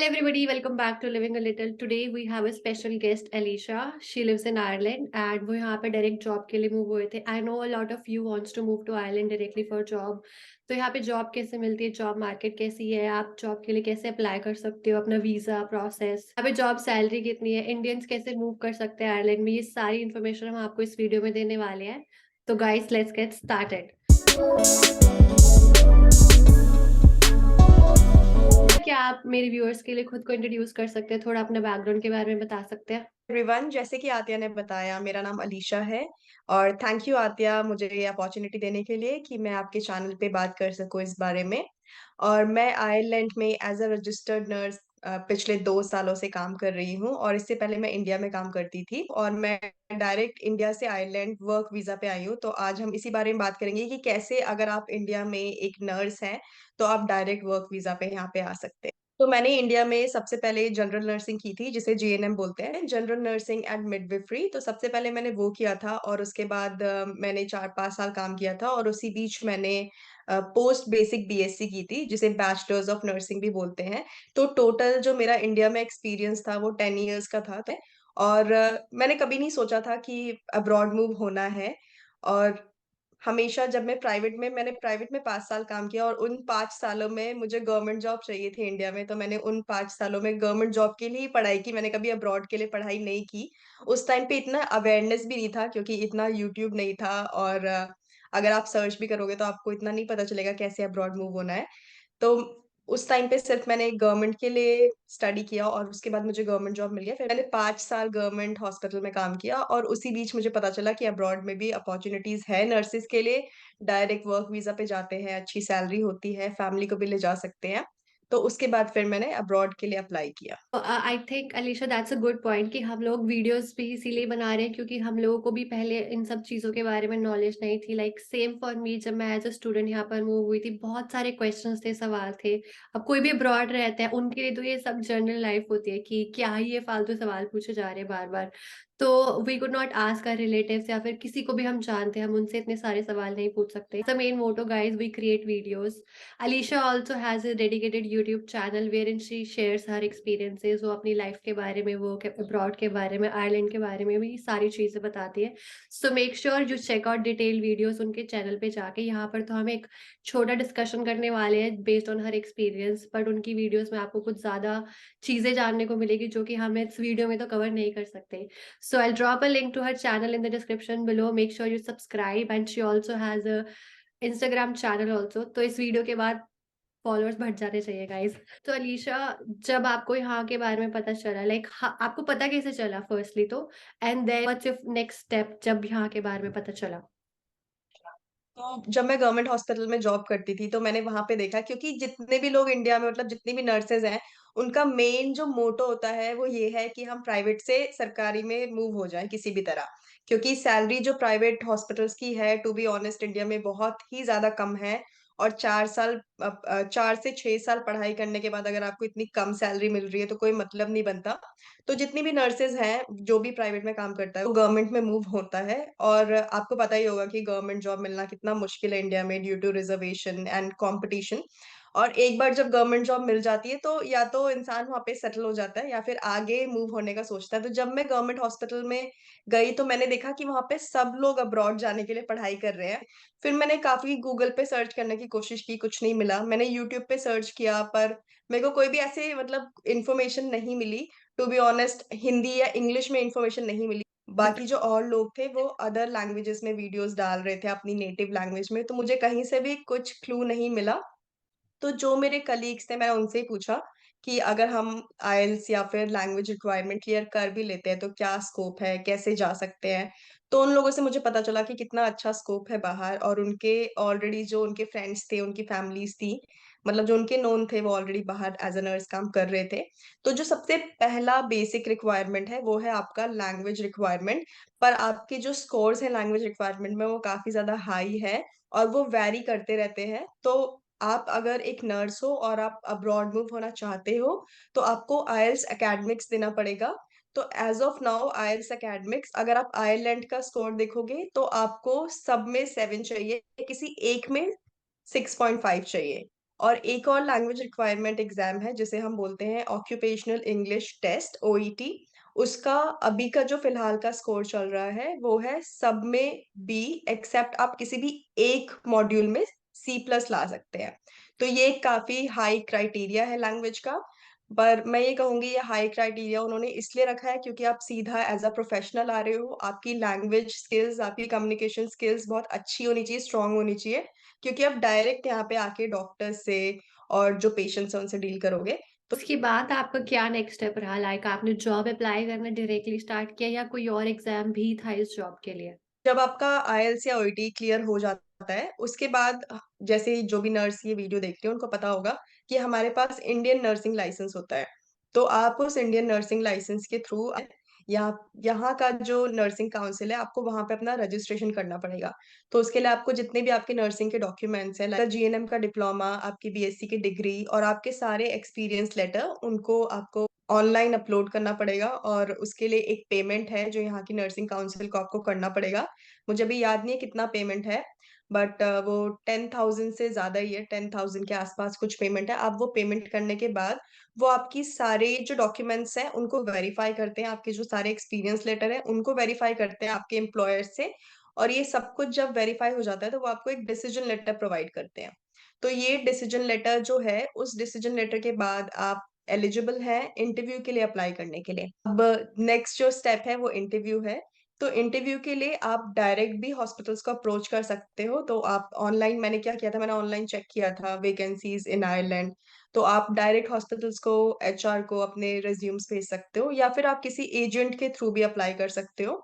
everybody, welcome back to Living a Little. Today we have a special guest, Alicia. She lives in Ireland and वो यहाँ पे direct job के लिए move हुए थे. I know a lot of you wants to move to Ireland directly for job. तो यहाँ पे जॉब कैसे मिलती है, जॉब मार्केट कैसी है, आप जॉब के लिए कैसे अप्लाई कर सकते हो, अपना वीजा प्रोसेस, यहाँ पे जॉब सैलरी कितनी है, इंडियंस कैसे मूव कर सकते हैं आयरलैंड में, ये सारी इन्फॉर्मेशन हम आपको इस वीडियो में देने वाले हैं. तो गाइस लेट्स गेट स्टार्टेड. क्या आप मेरे व्यूअर्स के लिए खुद को इंट्रोड्यूस कर सकते हैं, थोड़ा अपने बैकग्राउंड के बारे में बता सकते हैं? एवरीवन, जैसे कि आतिया ने बताया, मेरा नाम अलीशा है। और थैंक यू आतिया, मुझे ये अपॉर्चुनिटी देने के लिए कि मैं आपके चैनल पे बात कर सकूं इस बारे में। और मैं आयरलैंड में एज अ रजिस्टर्ड नर्स पिछले 2 सालों से काम कर रही हूँ, और इससे पहले मैं इंडिया में काम करती थी और मैं डायरेक्ट इंडिया से आयरलैंड वर्क वीजा पे आई हूँ। तो आज हम इसी बारे में बात करेंगे कि कैसे अगर आप इंडिया में एक नर्स हैं तो आप डायरेक्ट वर्क वीजा पे यहाँ पे आ सकते हैं। तो मैंने इंडिया में सबसे पहले जनरल नर्सिंग की थी, जिसे जीएनएम बोलते हैं, जनरल नर्सिंग एंड मिडविफरी। तो सबसे पहले मैंने वो किया था और उसके बाद मैंने 4-5 साल काम किया था, और उसी बीच मैंने पोस्ट बेसिक बीएससी की थी, जिसे बैचलर्स ऑफ नर्सिंग भी बोलते हैं। तो टोटल जो मेरा इंडिया में एक्सपीरियंस था वो 10 ईयर्स का था। और मैंने कभी नहीं सोचा था कि अब्रॉड मूव होना है। और हमेशा जब मैंने प्राइवेट में 5 साल काम किया, और उन 5 सालों में मुझे गवर्नमेंट जॉब चाहिए थी इंडिया में। तो मैंने उन 5 सालों में गवर्नमेंट जॉब के लिए ही पढ़ाई की, मैंने कभी अब्रॉड के लिए पढ़ाई नहीं की। उस टाइम पे इतना अवेयरनेस भी नहीं था, क्योंकि इतना यूट्यूब नहीं था। और अगर आप सर्च भी करोगे तो आपको इतना नहीं पता चलेगा कैसे अब्रॉड मूव होना है। तो उस टाइम पे सिर्फ मैंने गवर्नमेंट के लिए स्टडी किया, और उसके बाद मुझे गवर्नमेंट जॉब मिल गया। फिर मैंने 5 साल गवर्नमेंट हॉस्पिटल में काम किया, और उसी बीच मुझे पता चला कि अब्रॉड में भी अपॉर्चुनिटीज है नर्सिस के लिए। डायरेक्ट वर्क वीजा पे जाते हैं, अच्छी सैलरी होती है, फैमिली को भी ले जा सकते हैं। तो उसके बाद फिर मैंने अब्रॉड के लिए अप्लाई किया। I think Alisha that's a good point कि हम लोग वीडियोस भी इसीलिए बना रहे हैं क्योंकि हम लोगों को भी पहले इन सब चीज़ों के बारे में नॉलेज नहीं थी. लाइक सेम फॉर मी, जब मैं एज अ स्टूडेंट यहाँ पर मूव हुई थी, बहुत सारे क्वेश्चंस थे, सवाल थे. अब कोई भी अब्रॉड रहता है, उनके लिए तो ये सब जनरल लाइफ होती है कि क्या ही ये फालतू सवाल पूछे जा रहे हैं बार बार. तो we could not ask our relatives या फिर किसी को भी हम जानते हैं, हम उनसे इतने सारे सवाल नहीं पूछ सकते. The main motto guys, we create videos. Alicia also has a dedicated YouTube channel wherein she shares her experiences. वो अपनी लाइफ के बारे में, वो अब्रॉड के बारे में, आयरलैंड के बारे में भी सारी चीज़ें बताती है. So make sure you check out detail videos उनके चैनल पे जाके. यहाँ पर तो हम एक छोटा डिस्कशन करने वाले हैं based on her experience, but उनकी वीडियोस में आपको कुछ ज़्यादा चीज़ें जानने को मिलेगी जो कि हम इस वीडियो में तो कवर नहीं कर सकते. So I'll drop a link to her channel in the description below. Make sure you subscribe, and she also has a Instagram channel also. तो इस वीडियो के बाद फॉलोअर्स बढ़ जाने चाहिए गाइज. तो अलीशा, जब आपको यहाँ के बारे में पता चला, लाइक आपको पता कैसे चला फर्स्टली तो, and then what's your next step जब यहाँ के बारे में पता चला? तो जब मैं गवर्नमेंट हॉस्पिटल में जॉब करती थी, तो मैंने वहां पे देखा, क्योंकि जितने भी लोग इंडिया में, मतलब जितनी भी नर्सेज हैं, उनका मेन जो मोटो होता है वो ये है कि हम प्राइवेट से सरकारी में मूव हो जाएं किसी भी तरह। क्योंकि सैलरी जो प्राइवेट हॉस्पिटल्स की है, टू बी ऑनेस्ट, इंडिया में बहुत ही ज्यादा कम है। और 4 से 6 साल पढ़ाई करने के बाद अगर आपको इतनी कम सैलरी मिल रही है तो कोई मतलब नहीं बनता। तो जितनी भी नर्सेज हैं, जो भी प्राइवेट में काम करता है, वो गवर्नमेंट में मूव होता है। और आपको पता ही होगा कि गवर्नमेंट जॉब मिलना कितना मुश्किल है इंडिया में, due to reservation and competition. और एक बार जब गवर्नमेंट जॉब मिल जाती है, तो या तो इंसान वहां पे सेटल हो जाता है या फिर आगे मूव होने का सोचता है। तो जब मैं गवर्नमेंट हॉस्पिटल में गई, तो मैंने देखा कि वहां पे सब लोग अब्रॉड जाने के लिए पढ़ाई कर रहे हैं। फिर मैंने काफी गूगल पे सर्च करने की कोशिश की, कुछ नहीं मिला। मैंने यूट्यूब पे सर्च किया, पर मेरे को कोई भी ऐसे मतलब इन्फॉर्मेशन नहीं मिली। टू बी ऑनेस्ट, हिंदी या इंग्लिश में इंफॉर्मेशन नहीं मिली। बाकी जो और लोग थे वो अदर लैंग्वेजेस में वीडियोस डाल रहे थे अपनी नेटिव लैंग्वेज में, तो मुझे कहीं से भी कुछ क्लू नहीं मिला। तो जो मेरे कलीग्स थे, मैंने उनसे ही पूछा कि अगर हम आइल्स या फिर लैंग्वेज रिक्वायरमेंट क्लियर कर भी लेते हैं तो क्या स्कोप है, कैसे जा सकते हैं। तो उन लोगों से मुझे पता चला कि कितना अच्छा स्कोप है बाहर, और उनके ऑलरेडी जो उनके फ्रेंड्स थे, उनकी फैमिलीज थी, मतलब जो उनके नोन थे, वो ऑलरेडी बाहर एज अ नर्स काम कर रहे थे। तो जो सबसे पहला बेसिक रिक्वायरमेंट है वो है आपका लैंग्वेज रिक्वायरमेंट। पर आपके जो स्कोर्स हैं लैंग्वेज रिक्वायरमेंट में, वो काफी ज्यादा हाई है, और वो वैरी करते रहते हैं। तो आप अगर एक नर्स हो और आप अब्रॉड मूव होना चाहते हो, तो आपको आयल्स एकेडमिक्स देना पड़ेगा। तो as of now IELTS academics, अगर आप आयरलैंड का स्कोर देखोगे तो आपको सब में 7 चाहिए, किसी एक में 6.5 चाहिए। और एक और लैंग्वेज रिक्वायरमेंट एग्ज़ाम है जिसे हम बोलते हैं ऑक्यूपेशनल इंग्लिश टेस्ट ओईटी। उसका अभी का जो फ़िलहाल का स्कोर चल रहा है वो है सब में बी, एक्सेप्ट आप किसी भी एक मॉड्यूल में सी प्लस ला सकते हैं। तो ये काफ़ी हाई क्राइटेरिया है लैंग्वेज का। पर मैं ये कहूँगी ये हाई क्राइटेरिया उन्होंने इसलिए रखा है क्योंकि आप सीधा एज़ अ प्रोफ़ेशनल आ रहे हो, आपकी लैंग्वेज स्किल्स, आपकी कम्युनिकेशन स्किल्स बहुत अच्छी होनी चाहिए, स्ट्रॉन्ग होनी चाहिए। क्योंकि आप डायरेक्ट यहाँ पे आके डॉक्टर से और जो पेशेंट्स हैं उनसे डील करोगे। तो उसके बाद आपका क्या नेक्स्ट स्टेप रहा? लाइक आपने जॉब अप्लाई करना डायरेक्टली स्टार्ट किया या कोई और एग्ज़ाम भी था इस जॉब के लिए? जब आपका आईएलटीएस या ओईटी क्लियर हो जाता है, उसके बाद जैसे जो भी नर्स ये वीडियो देख रहे हैं उनको पता होगा कि हमारे पास इंडियन नर्सिंग लाइसेंस होता है। तो आप उस इंडियन नर्सिंग लाइसेंस के थ्रू यहाँ यहाँ का जो नर्सिंग काउंसिल है आपको वहाँ पे अपना रजिस्ट्रेशन करना पड़ेगा। तो उसके लिए आपको जितने भी आपके नर्सिंग के डॉक्यूमेंट्स हैं, लाइक जीएनएम का डिप्लोमा, आपकी बीएससी की डिग्री और आपके सारे एक्सपीरियंस लेटर उनको आपको ऑनलाइन अपलोड करना पड़ेगा और उसके लिए एक पेमेंट है जो यहाँ की नर्सिंग काउंसिल को आपको करना पड़ेगा। मुझे अभी याद नहीं है कितना पेमेंट है, बट वो 10,000 से ज़्यादा ही है, 10,000 के आसपास कुछ पेमेंट है। आप वो पेमेंट करने के बाद वो आपकी सारे जो डॉक्यूमेंट्स हैं उनको वेरीफाई करते हैं, आपके जो सारे एक्सपीरियंस लेटर हैं उनको वेरीफाई करते हैं आपके एम्प्लॉयर से। और ये सब कुछ जब वेरीफाई हो जाता है तो वो आपको एक डिसीजन लेटर प्रोवाइड करते हैं। तो ये डिसीजन लेटर जो है, उस डिसीजन लेटर के बाद आप एलिजिबल हैं इंटरव्यू के लिए अप्लाई करने के लिए। अब नेक्स्ट जो स्टेप है वो इंटरव्यू है। तो इंटरव्यू के लिए आप डायरेक्ट भी हॉस्पिटल्स को अप्रोच कर सकते हो। तो आप ऑनलाइन, मैंने क्या किया था, मैंने ऑनलाइन चेक किया था वैकेंसीज़ इन आयरलैंड। तो आप डायरेक्ट हॉस्पिटल्स को, एचआर को अपने रिज्यूम्स भेज सकते हो या फिर आप किसी एजेंट के थ्रू भी अप्लाई कर सकते हो।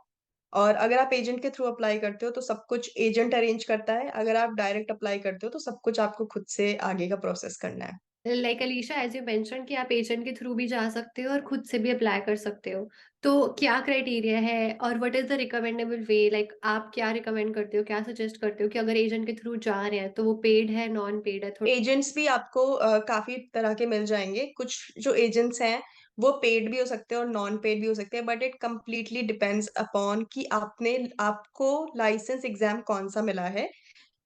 और अगर आप एजेंट के थ्रू अप्लाई करते हो तो सब कुछ एजेंट अरेंज करता है। अगर आप डायरेक्ट अप्लाई करते हो तो सब कुछ आपको खुद से आगे का प्रोसेस करना है। Like Alisha as you mention कि आप एजेंट के थ्रू भी जा सकते हो और खुद से भी अप्लाई कर सकते हो। तो क्या क्राइटेरिया है और what is the recommendable way? Like आप क्या रिकमेंड करते हो, क्या सजेस्ट करते हो कि अगर एजेंट के थ्रू जा रहे हैं तो वो पेड है, नॉन पेड है? एजेंट्स भी आपको काफ़ी तरह के मिल जाएँगे। कुछ जो एजेंट्स हैं, वो पेड भी हो सकते हैं और नॉन पेड भी हो सकते हैं, but it completely depends upon कि आपको लाइसेंस एग्ज़ाम कौन-सा मिला है।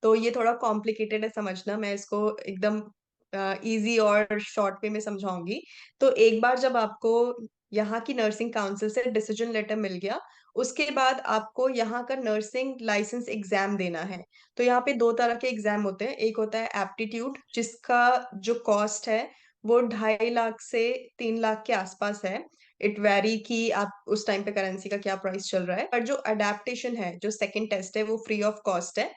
तो ये थोड़ा कॉम्प्लिकेटेड है समझना, मैं इसको एकदम ईज़ी और शॉर्ट वे में समझाऊँगी। तो एक बार जब आपको यहाँ की नर्सिंग काउंसिल से डिसीजन लेटर मिल गया, उसके बाद आपको यहाँ का नर्सिंग लाइसेंस एग्ज़ाम देना है। तो यहाँ पे 2 तरह के एग्ज़ाम होते हैं, एक होता है एप्टीट्यूड जिसका जो कॉस्ट है, वो 2.5 लाख से 3 लाख के आसपास है। इट वैरी कि आप उस टाइम पे करेंसी का क्या प्राइस चल रहा है। पर जो एडेप्टेशन है, जो सेकंड टेस्ट है, वो फ्री ऑफ कॉस्ट है।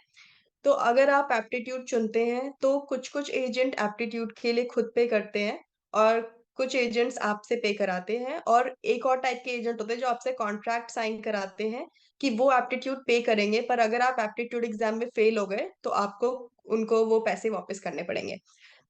तो अगर आप एप्टीट्यूड चुनते हैं, तो कुछ-कुछ एजेंट एप्टीट्यूड के लिए खुद पे करते हैं और कुछ एजेंट्स आपसे पे कराते हैं और एक और टाइप के एजेंट होते हैं जो आपसे कॉन्ट्रैक्ट साइन कराते हैं कि वो एप्टीट्यूड पे करेंगे, पर अगर आप एप्टीट्यूड एग्ज़ाम में फेल हो गए, तो आपको उनको वो पैसे वापस करने पड़ेंगे।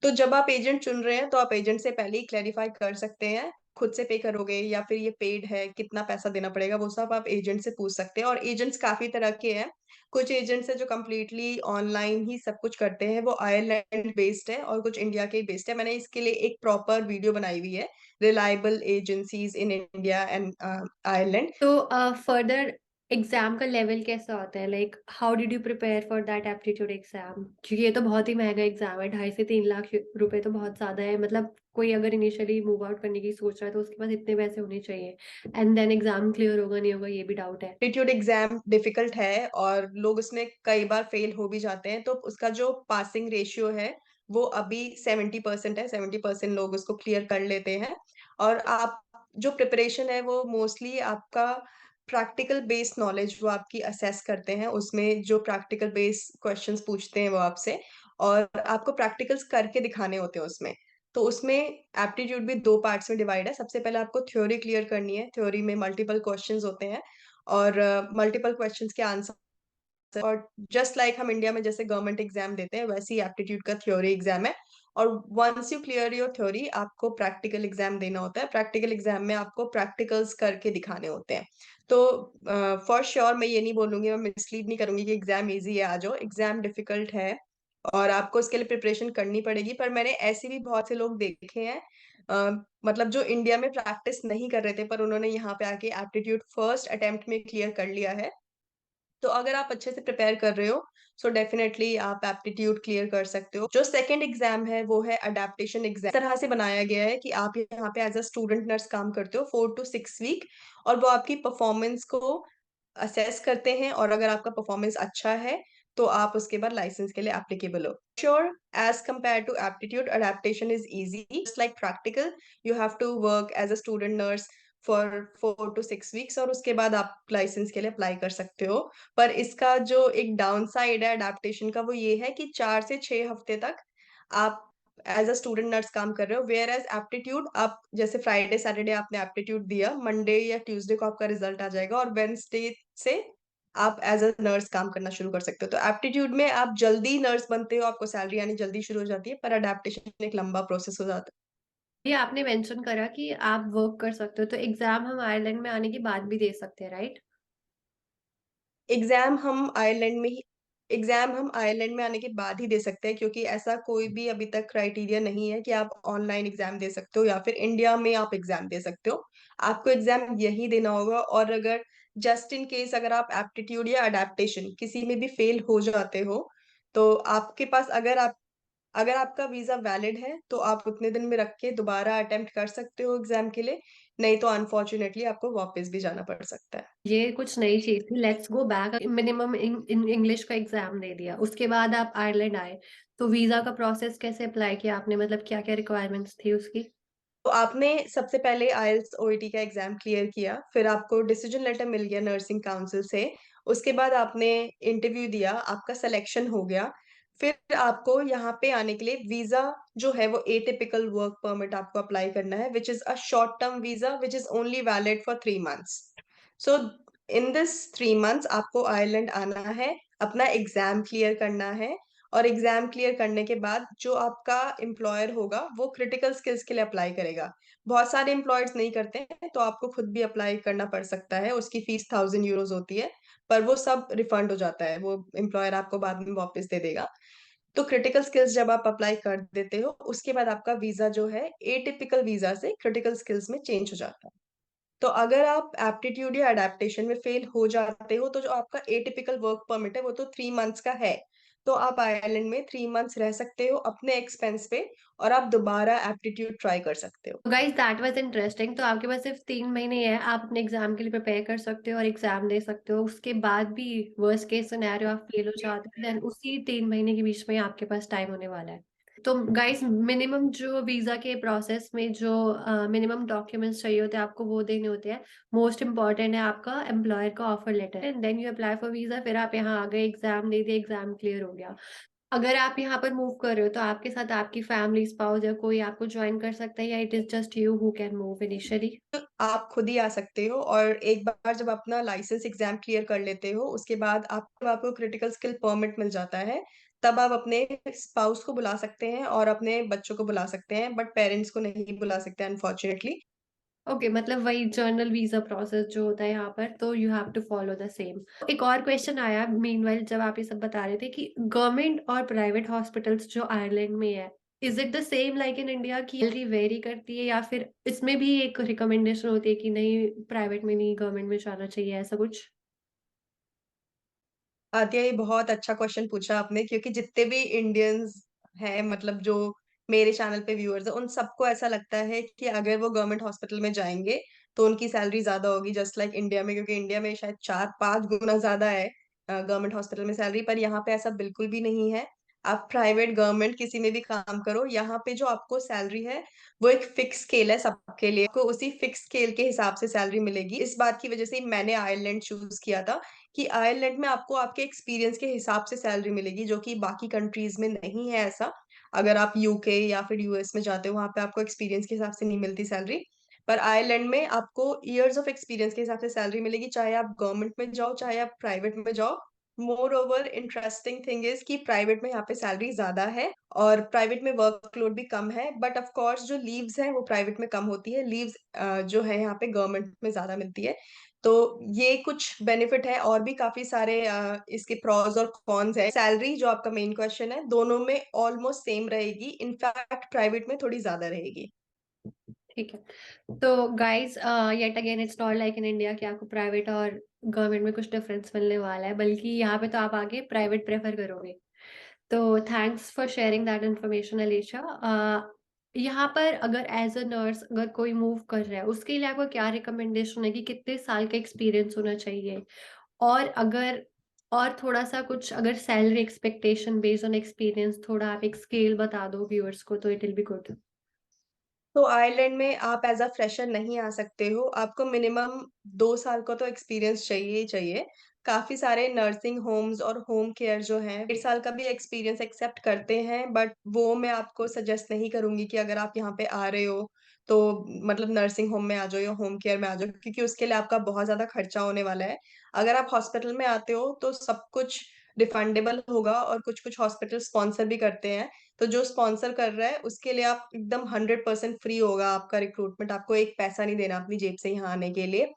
तो जब आप एजेंट चुन रहे हैं, तो आप एजेंट से पहले ही क्लैरिफ़ाई कर सकते हैं, खुद से पे करोगे या फिर ये पेड है, कितना पैसा देना पड़ेगा, वो सब आप एजेंट से पूछ सकते हैं और एजेंट्स काफ़ी तरह के हैं। कुछ एजेंट्स हैं जो कंप्लीटली ऑनलाइन ही सब कुछ करते हैं, वो आयरलैंड बेस्ड है और कुछ इंडिया के ही बेस्ड है। मैंने इसके लिए एक प्रॉपर वीडियो बनाई हुई है, reliable agencies in India and Ireland. तो फर्दर एग्ज़ाम का लेवल कैसा होता है? Like how did you prepare for that aptitude exam? क्योंकि ये तो बहुत ही महँगा एग्ज़ाम है, 2.5 से 3 लाख रुपए तो बहुत ज़्यादा है। मतलब कोई अगर इनिशियली मूव आउट करने की सोच रहा है तो उसके पास इतने पैसे होने चाहिए एंड देन एग्ज़ाम क्लियर होगा नहीं होगा ये भी डाउट है। एप्टीट्यूड एग्ज़ाम डिफ़िकल्ट है और लोग उसमें कई बार फ़ेल हो भी जाते हैं, तो उसका जो पासिंग रेशियो है, वो अभी 70% है, 70% लोग उसको क्लियर कर लेते हैं। और आप जो प्रिपरेशन है, वो मोस्टली आपका प्रैक्टिकल बेस्ड नॉलेज वो आपकी असेस करते हैं, उसमें जो प्रैक्टिकल बेस्ड क्वेश्चन्स पूछते हैं वो आपसे और आपको प्रैक्टिकल्स करके दिखाने होते हैं उसमें। तो उसमें एप्टीट्यूड भी 2 पार्ट्स में डिवाइड है। सबसे पहले आपको थ्योरी क्लियर करनी है, थ्योरी में मल्टीपल क्वेश्चन्स होते हैं और मल्टीपल क्वेश्चन्स के आंसर और जस्ट लाइक हम इंडिया में जैसे गवर्नमेंट एग्जाम देते हैं वैसे ही एप्टीट्यूड का थ्योरी एग्जाम है और once you clear your theory आपको प्रैक्टिकल एग्जाम देना होता है। प्रैक्टिकल एग्जाम में आपको प्रैक्टिकल्स करके दिखाने होते हैं। तो फॉर श्योर मैं ये नहीं बोलूँगी, मैं मिसलीड नहीं करूँगी कि एग्जाम ईज़ी है, आ जाओ। एग्जाम डिफिकल्ट है और आपको इसके लिए प्रिपरेशन करनी पड़ेगी, पर मैंने ऐसे भी बहुत से लोग देखे हैं अ, मतलब जो इंडिया में प्रैक्टिस नहीं कर रहे थे पर उन्होंने यहाँ पे आके एप्टीट्यूड फर्स्ट अटेम्प्ट में क्लियर कर लिया है। तो अगर आप अच्छे से प्रिपेयर कर रहे हो, सो डेफिनेटली आप एप्टीट्यूड क्लियर कर सकते हो। जो सेकंड एग्जाम है वो है अडेप्टेशन एग्जाम। इस तरह से बनाया गया है कि आप यहाँ पे एज अ स्टूडेंट नर्स काम करते हो 4 to 6 वीक, और वो आपकी परफॉर्मेंस को असेस करते हैं, और अगर आपका परफॉर्मेंस अच्छा है तो आप उसके बाद लाइसेंस के लिए एप्लीकेबल हो। Sure, as compare to aptitude, adaptation is easy, just like practical. You have to work as a student nurse for 4 to 6 weeks, और उसके बाद आप लाइसेंस के लिए अप्लाई कर सकते हो। पर इसका जो एक डाउन साइड है अडेप्टेशन का, वो ये है कि 4 से 6 हफ्ते तक आप एज अ स्टूडेंट नर्स काम कर रहे हो, वेयर एज एप्टीट्यूड आप जैसे फ्राइडे सैटरडे आपने एप्टीट्यूड दिया, मंडे या ट्यूसडे को आपका रिजल्ट आ जाएगा, और वेंसडे से आप एज अ नर्स काम करना शुरू कर सकते हो। तो एप्टीट्यूड में आप जल्दी नर्स बनते हो, आपको सैलरी आनी जल्दी शुरू हो जाती है, पर अडेप्टेशन एक लंबा प्रोसेस हो जाता ये आपने मेंशन करा कि आप वर्क कर सकते हो, तो एग्ज़ाम हम आयरलैंड में आने के बाद भी दे सकते हैं, राइट? है। एग्जाम हम आयरलैंड में आने के बाद ही दे सकते हैं, क्योंकि ऐसा कोई भी अभी तक क्राइटेरिया नहीं है कि आप ऑनलाइन एग्जाम दे सकते हो या फिर इंडिया में आप एग्जाम दे सकते हो। आपको एग्जाम यही देना होगा, और अगर जस्ट इन केस अगर आप एप्टीट्यूड या अडेप्टेशन किसी में भी फेल हो जाते हो, तो आपके पास अगर आपका वीजा वैलिड है तो आप उतने दिन में रख के दोबारा अटेम्प्ट कर सकते हो एग्जाम के लिए, नहीं तो अनफॉर्चुनेटली आपको वापस भी जाना पड़ सकता है। ये कुछ नई चीज़ थी, let's go back. Minimum English का एग्ज़ाम दे दिया, उसके बाद आप आयरलैंड आए, तो वीज़ा का प्रोसेस कैसे अप्लाई किया आपने? मतलब क्या-क्या रिक्वायरमेंट्स थी उसकी? तो आपने सबसे पहले आईएलटीएस ओईटी का एग्जाम क्लियर किया, फिर आपको डिसीजन लेटर मिल गया नर्सिंग काउंसिल से। उसके बाद आपने इंटरव्यू दिया, आपका सिलेक्शन हो गया। फिर आपको यहाँ पे आने के लिए वीजा जो है वो एटिपिकल वर्क परमिट आपको अप्लाई करना है, which is a short term visa which is only valid for 3 months. So in this 3 months आपको आयरलैंड आना है, अपना एग्जाम क्लियर करना है, और एग्जाम क्लियर करने के बाद जो आपका एम्प्लॉयर होगा वो क्रिटिकल स्किल्स के लिए अप्लाई करेगा। बहुत सारे एम्प्लॉयर्स नहीं करते हैं, तो आपको खुद भी अप्लाई करना पड़ सकता है। उसकी फीस 1000 यूरोज होती है, पर वो सब रिफंड हो जाता है, वो एम्प्लॉयर आपको बाद में वापस दे देगा। तो क्रिटिकल स्किल्स जब आप अप्लाई कर देते हो, उसके बाद आपका वीजा जो है एटिपिकल वीजा से क्रिटिकल स्किल्स में चेंज हो जाता है। तो अगर आप एप्टीट्यूड या अडेप्टेशन में फेल हो जाते हो, तो जो आपका एटिपिकल वर्क परमिट है वो तो 3 मंथ्स का है। तो आप आयरलैंड में 3 मंथ्स रह सकते हो अपने एक्सपेंस पे, और आप दोबारा एप्टीट्यूड ट्राई कर सकते हो। Guys that was interesting. तो आपके पास सिर्फ 3 महीने ही है, आप अपने एग्ज़ाम के लिए प्रिपेयर कर सकते हो और एग्ज़ाम दे सकते हो। उसके बाद भी वर्स्ट केस सिनेरियो आप फेल हो जाते हो, देन उसी 3 महीने के बीच में आपके पास टाइम होने वाला है। तो गाइस मिनिमम जो वीज़ा के प्रोसेस में जो मिनिमम डॉक्यूमेंट्स चाहिए होते हैं, आपको वो देने होते हैं। मोस्ट इम्पोर्टेंट है आपका एम्प्लॉयर का offer letter and then you apply for visa. फिर आप यहाँ आ गए, एग्ज़ाम दे दिया, एग्ज़ाम क्लियर हो गया। अगर आप यहाँ पर मूव कर रहे हो तो आपके साथ आपकी फैमिली, स्पाउस या कोई आपको जॉइन कर सकता है, या it is just you who can move initially? आप खुद ही आ सकते हो, और एक बार जब अपना लाइसेंस एग्जाम क्लियर कर लेते हो, उसके बाद आपको क्रिटिकल स्किल परमिट मिल जाता है, तब आप अपने स्पाउस को बुला सकते हैं और अपने बच्चों को बुला सकते हैं, बट पेरेंट्स को नहीं बुला सकते अनफॉर्चुनेटली। ओके, मतलब वही जर्नल वीज़ा प्रोसेस जो होता है यहाँ पर, तो you have to follow the same. एक और क्वेश्चन आया मीनवाइल जब आप ये सब बता रहे थे कि गवर्नमेंट और प्राइवेट हॉस्पिटल्स जो आयरलैंड में है, is it the same like in India की सैलरी वेरी करती है, या फिर इसमें भी एक रिकमेंडेशन होती है कि नहीं प्राइवेट में नहीं गवर्नमेंट में जाना चाहिए, ऐसा कुछ? आतिया, ये बहुत अच्छा क्वेश्चन पूछा आपने, क्योंकि जितने भी इंडियंस हैं, मतलब जो मेरे चैनल पे व्यूअर्स हैं, उन सबको ऐसा लगता है कि अगर वो गवर्नमेंट हॉस्पिटल में जाएंगे तो उनकी सैलरी ज्यादा होगी, जस्ट लाइक इंडिया में, क्योंकि इंडिया में शायद 4-5 गुना ज्यादा है गवर्नमेंट हॉस्पिटल में सैलरी। पर यहाँ पे ऐसा बिल्कुल भी नहीं है। आप प्राइवेट गवर्नमेंट किसी में भी काम करो, यहाँ पे जो आपको सैलरी है वो एक फिक्स स्केल है सबके लिए, आपको उसी फिक्स स्केल के हिसाब से सैलरी मिलेगी। इस बात की वजह से ही मैंने आयरलैंड चूज किया था, कि आयरलैंड में आपको आपके एक्सपीरियंस के हिसाब से सैलरी मिलेगी, जो कि बाकी कंट्रीज में नहीं है ऐसा। अगर आप यूके या फिर यूएस में जाते हो, वहां पे आपको एक्सपीरियंस के हिसाब से नहीं मिलती सैलरी, पर आयरलैंड में आपको ईयर्स ऑफ एक्सपीरियंस के हिसाब से सैलरी मिलेगी, चाहे आप गवर्नमेंट में जाओ चाहे आप प्राइवेट में जाओ। More over interesting thing is कि प्राइवेट में यहाँ पे सैलरी ज्यादा है, और प्राइवेट में वर्कलोड भी कम है, बट ऑफ कोर्स जो लीव्स है वो प्राइवेट में कम होती है, लीव्स जो है यहाँ पे गवर्नमेंट में ज्यादा मिलती है। तो ये कुछ बेनिफिट है, और भी काफी सारे इसके प्रॉस और कॉन्स है। सैलरी जो आपका मेन क्वेश्चन है, दोनों में ऑलमोस्ट सेम रहेगी, इनफैक्ट प्राइवेट में थोड़ी ज्यादा रहेगी। ठीक है। तो guys yet again it's not like in India कि आपको प्राइवेट और गवर्नमेंट में कुछ डिफरेंस मिलने वाला है, बल्कि यहाँ पे तो आप आगे प्राइवेट प्रेफ़र करोगे। तो thanks for sharing that information Alisha. यहाँ पर अगर एज़ अ नर्स अगर कोई मूव कर रहा है, उसके लिए आपका क्या रिकमेंडेशन है कि कितने साल का एक्सपीरियंस होना चाहिए? और अगर और थोड़ा-सा कुछ अगर salary expectation based on experience थोड़ा आप एक स्केल बता दो व्यूअर्स को तो इट विल बी गुड। तो आयरलैंड में आप एज़ अ फ्रेशर नहीं आ सकते हो। आपको मिनिमम 2 साल का तो एक्सपीरियंस चाहिए ही चाहिए। काफ़ी सारे नर्सिंग होम्स और होम केयर जो हैं, 1 साल का भी एक्सपीरियंस एक्सेप्ट करते हैं, बट वो मैं आपको सजेस्ट नहीं करूँगी कि अगर आप यहाँ पे आ रहे हो, तो मतलब नर्सिंग होम में आ जाओ या होम केयर में आ जाओ, क्योंकि उसके लिए आपका बहुत ज़्यादा खर्चा होने वाला है। अगर आप हॉस्पिटल में आते हो, तो सब कुछ रिफंडेबल होगा और कुछ-कुछ हॉस्पिटल स्पॉन्सर भी करते हैं। तो जो स्पॉन्सर कर रहा है, उसके लिए आप एकदम 100% फ्री होगा आपका रिक्रूटमेंट, आपको एक पैसा नहीं देना अपनी जेब से यहाँ आने के लिए।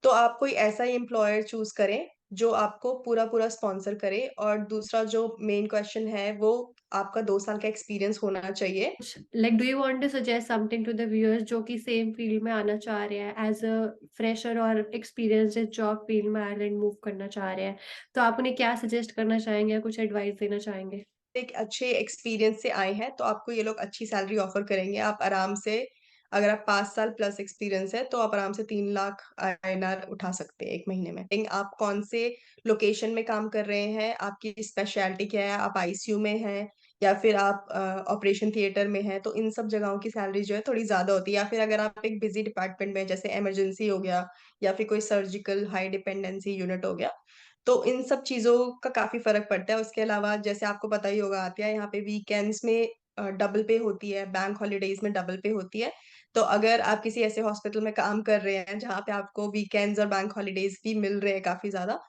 तो आप कोई ऐसा ही एम्प्लॉयर चूज़ करें, जो आपको पूरा-पूरा स्पॉन्सर करे और दूसरा जो मेन क्वेश्चन है, वो आपका 2 साल का एक्सपीरियंस होना चाहिए। Like do you want to suggest something to the viewers जो कि सेम फील्ड में आना चाह रहे हैं एज़ अ फ्रेशर और एक्सपीरियंस्ड जॉब फील्ड में आयरलैंड मूव करना चाह रहे हैं। तो आप उन्हें क्या सजेस्ट करना चाहेंगे या कुछ एडवाइस देना चाहेंगे? एक अच्छे एक्सपीरियंस से आए हैं, तो आपको ये लोग अच्छी सैलरी ऑफ़र करेंगे। आप आराम से अगर आप 5 साल प्लस एक्सपीरियंस है, तो आप आराम से 3 लाख आईएनआर उठा सकते हैं 1 महीने में। आप कौन से लोकेशन में काम कर रहे हैं, आपकी स्पेशलिटी क्या है, आप आईसीयू में हैं या फिर आप ऑपरेशन थिएटर में हैं, तो इन सब जगहों की सैलरी जो है थोड़ी ज़्यादा होती है या फिर अगर आप एक बिज़ी डिपार्टमेंट में जैसे इमरजेंसी हो गया या फिर कोई सर्जिकल हाई डिपेंडेंसी यूनिट हो गया, तो इन सब चीज़ों का काफ़ी फ़र्क पड़ता है। उसके अलावा जैसे आपको पता ही होगा आतिया, यहाँ पे वीकेंड्स में डबल पे होती है, बैंक हॉलिडेज़ में डबल पे होती है। तो अगर आप किसी ऐसे हॉस्पिटल में काम कर रहे हैं, जहाँ पे आपको वीकेंड्स और बैंक हॉलिडेज़ भी मिल रहे हैं काफ़ी ज़्यादा,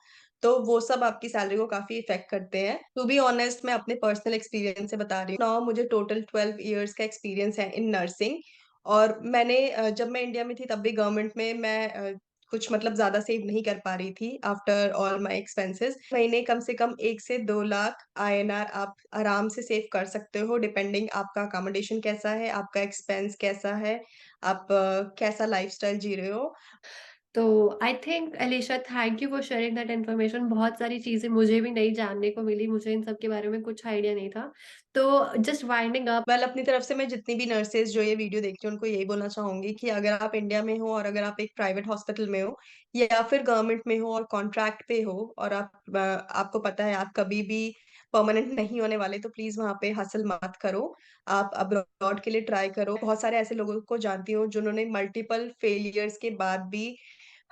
तो वो सब आपकी सैलरी को काफ़ी इफ़ेक्ट करते हैं। टू बी ऑनेस्ट मैं अपने पर्सनल एक्सपीरियंस से बता रही हूँ। नाउ मुझे टोटल 12 इयर्स का एक्सपीरियंस है इन नर्सिंग और मैंने जब मैं इंडिया में थी तब भी गवर्नमेंट में मैं कुछ मतलब ज़्यादा सेव नहीं कर पा रही थी आफ्टर ऑल माय एक्सपेंसेस। महीने कम से कम 1 से 2 लाख आईएनआर आप आराम से सेव कर सकते हो डिपेंडिंग आपका अकोमोडेशन कैसा है, आपका एक्सपेंस कैसा है, आप कैसा लाइफ़स्टाइल जी रहे हो। तो I think Alisha thank you for sharing that information. बहुत सारी चीज़ें मुझे भी नई जानने को मिली, मुझे इन सब के बारे में कुछ आइडिया नहीं था। तो जस्ट वाइंडिंग अप वेल अपनी तरफ से मैं जितनी भी नर्सेज़ जो ये वीडियो देख रही हैं, उनको यही बोलना चाहूँगी कि अगर आप इंडिया में हो और अगर आप एक प्राइवेट हॉस्पिटल में हो या फिर गवर्नमेंट में हो और कॉन्ट्रैक्ट पे हो और आपको पता है आप कभी भी परमानेंट नहीं होने वाले, तो प्लीज़ वहाँ पे हसल मत करो। आप अब्रॉड के लिए ट्राई करो। बहुत सारे ऐसे लोगों को जानती हूँ, जिन्होंने मल्टीपल फेलियर्स के बाद भी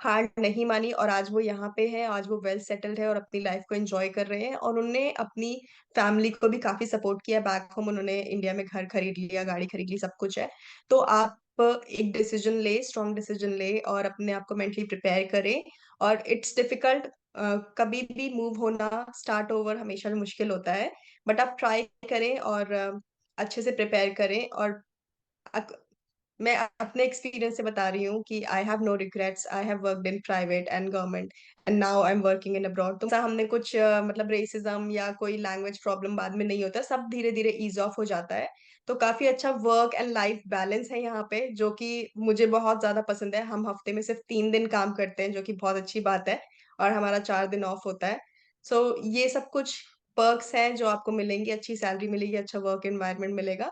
हार नहीं मानी और आज वो यहाँ पे है, आज वो वेल सेटल्ड है और अपनी लाइफ़ को एन्जॉय कर रहे हैं और उन्होंने अपनी फैमिली को भी काफ़ी सपोर्ट किया बैक होम उन्होंने इंडिया में घर खरीद लिया, गाड़ी खरीद ली, सब कुछ है। तो आप एक डिसीज़न लें, स्ट्रॉन्ग डिसीज़न लें और अपने आप को मेंटली प्रिपेयर करें और इट्स डिफिकल्ट कभी भी मूव होना स्टार्ट ओवर हमेशा मुश्किल होता है, बट आप ट्राई करें और अच्छे से प्रिपेयर करें और अक मैं अपने एक्सपीरियंस से बता रही हूँ कि I have no regrets I have worked in private and government and now I am working in abroad तो ऐसा हमने कुछ मतलब रेसिज्म या कोई लैंग्वेज प्रॉब्लम बाद में नहीं होता सब धीरे-धीरे ईज़ ऑफ हो जाता है। तो काफ़ी अच्छा वर्क एंड लाइफ बैलेंस है यहाँ पे जो कि मुझे बहुत ज़्यादा पसंद है। हम हफ्ते में सिर्फ 3 दिन काम करते हैं जो कि बहुत अच्छी बात है और हमारा 4 दिन ऑफ होता है। सो ये सब कुछ पर्क्स हैं जो आपको मिलेंगी, अच्छी सैलरी मिलेगी, अच्छा वर्क एनवायरनमेंट मिलेगा।